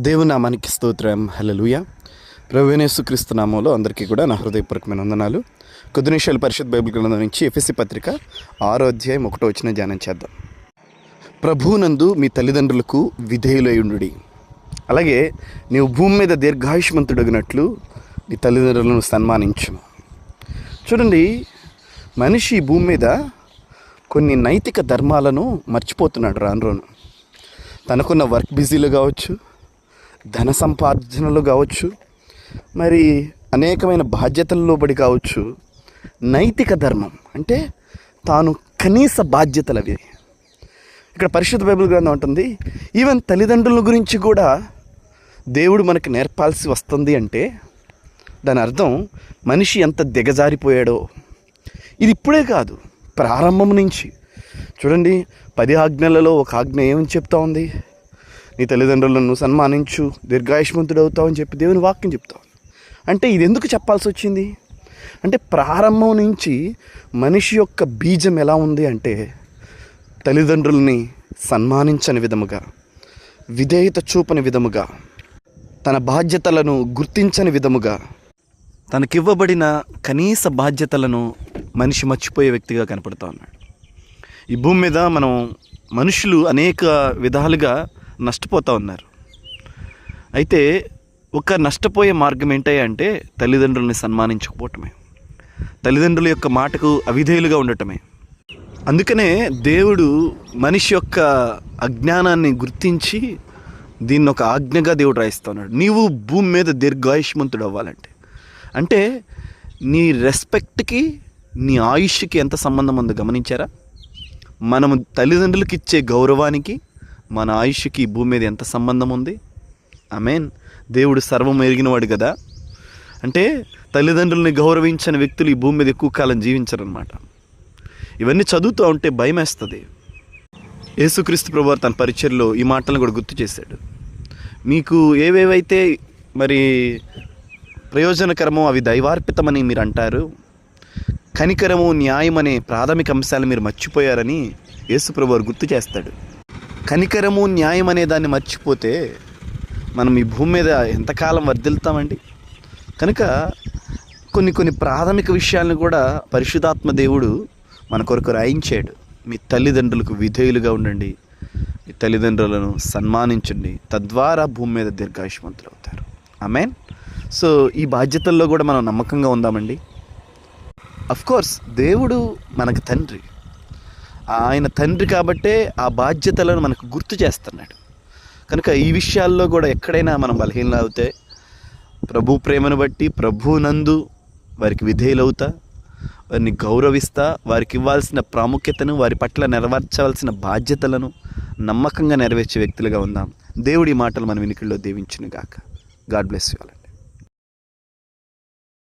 దేవుని నామానికి స్తోత్రం. హల్లెలూయా. ప్రభువైన యేసుక్రీస్తు నామములో అందరికీ కూడా నా హృదయపూర్వకమైన వందనాలు. కొద్ది నిమిషాలు పరిశుద్ధ బైబిల్ గ్రంథం నుంచి ఎఫెసీ పత్రిక 6వ అధ్యాయం 1వ వచనం ధ్యానం చేద్దాం. ప్రభువునందు మీ తల్లిదండ్రులకు విధేయులయుండుడి. అలాగే నీవు భూమి మీద దీర్ఘాయుష్మంతుడగినట్లు నీ తల్లిదండ్రులను సన్మానించుము. చూడండి, మనిషి భూమి మీద కొన్ని నైతిక ధర్మాలను మర్చిపోతున్నాడు రాను రాను. తనకున్న వర్క్ బిజీలు కావచ్చు, ధన సంపార్జనలు కావచ్చు, మరి అనేకమైన బాధ్యతల్లో బడి కావచ్చు, నైతిక ధర్మం అంటే తాను కనీస బాధ్యతలు అవి. ఇక్కడ పరిశుద్ధ బైబిల్ గ్రంథం ఉంటుంది, ఈవెన్ తల్లిదండ్రుల గురించి కూడా దేవుడు మనకు నేర్పాల్సి వస్తుంది అంటే దాని అర్థం మనిషి ఎంత దిగజారిపోయాడో. ఇది ఇప్పుడే కాదు, ప్రారంభం నుంచి చూడండి. 10 ఆజ్ఞలలో ఒక ఆజ్ఞ ఏమని చెప్తా ఉంది? నీ తల్లిదండ్రులను సన్మానించు, దీర్ఘాయుష్మంతుడు అవుతావు అని చెప్పి దేవుని వాక్యం చెప్తావు. అంటే ఇది ఎందుకు చెప్పాల్సి వచ్చింది అంటే ప్రారంభం నుంచి మనిషి యొక్క బీజం ఎలా ఉంది అంటే తల్లిదండ్రులని సన్మానించని విధముగా, విధేయత చూపని విధముగా, తన బాధ్యతలను గుర్తించని విధముగా, తనకివ్వబడిన కనీస బాధ్యతలను మనిషి మర్చిపోయే వ్యక్తిగా కనపడుతూ ఉన్నాడు. ఈ భూమి మీద మనుషులు అనేక విధాలుగా నష్టపోతూ ఉన్నారు. అయితే ఒక నష్టపోయే మార్గం ఏంటంటే తల్లిదండ్రులని సన్మానించకపోవటమే, తల్లిదండ్రుల యొక్క మాటకు అవిధేయులుగా ఉండటమే. అందుకనే దేవుడు మనిషి యొక్క అజ్ఞానాన్ని గుర్తించి దీన్ని ఒక ఆజ్ఞగా దేవుడు రాయిస్తున్నాడు. నీవు భూమి మీద దీర్ఘాయుష్మంతుడు అవ్వాలంటే, అంటే నీ రెస్పెక్ట్కి నీ ఆయుష్కి ఎంత సంబంధం ఉందో గమనించారా? మనము తల్లిదండ్రులకి ఇచ్చే గౌరవానికి మన ఆయుష్కి భూమి మీద ఎంత సంబంధం ఉంది? ఆమేన్. దేవుడు సర్వం ఎరిగినవాడు కదా. అంటే తల్లిదండ్రులని గౌరవించని వ్యక్తులు ఈ భూమి మీద ఎక్కువ కాలం జీవించరనమాట. ఇవన్నీ చదువుతూ ఉంటే భయం వేస్తుంది. యేసుక్రీస్తు ప్రభువారు తన పరిచర్యలో ఈ మాటలను కూడా గుర్తు చేశాడు. మీకు ఏవేవైతే మరి ప్రయోజనకరమో అవి దైవార్పితమని మీరు అంటారు, కనికరము, న్యాయం అనే ప్రాథమిక అంశాలు మీరు మర్చిపోయారని యేసు ప్రభువారు గుర్తు చేస్తాడు. కనికరము, న్యాయం అనే దాన్ని మర్చిపోతే మనం ఈ భూమి మీద ఎంతకాలం వర్ధిల్తామండి? కనుక కొన్ని ప్రాథమిక విషయాలను కూడా పరిశుద్ధాత్మ దేవుడు మన కొరకు రాయించాడు. మీ తల్లిదండ్రులకు విధేయులుగా ఉండండి, మీ తల్లిదండ్రులను సన్మానించండి, తద్వారా భూమి మీద దీర్ఘాయుష్మంతులు అవుతారు. ఆమేన్. సో ఈ బాధ్యతల్లో కూడా మనం నమ్మకంగా ఉందామండి. అఫ్కోర్స్ దేవుడు మనకు తండ్రి, ఆయన తండ్రి కాబట్టే ఆ బాధ్యతలను మనకు గుర్తు చేస్తున్నాడు. కనుక ఈ విషయాల్లో కూడా ఎక్కడైనా మనం బలహీనలు అవుతే ప్రభు ప్రేమను బట్టి ప్రభునందు వారికి విధేయులవుతా, వారిని గౌరవిస్తా, వారికి ఇవ్వాల్సిన ప్రాముఖ్యతను, వారి పట్ల నెరవేర్చవలసిన బాధ్యతలను నమ్మకంగా నెరవేర్చే వ్యక్తులుగా ఉందాం. దేవుడి మాటలు మన వినికిడిలో దీవించును గాక. God bless you all.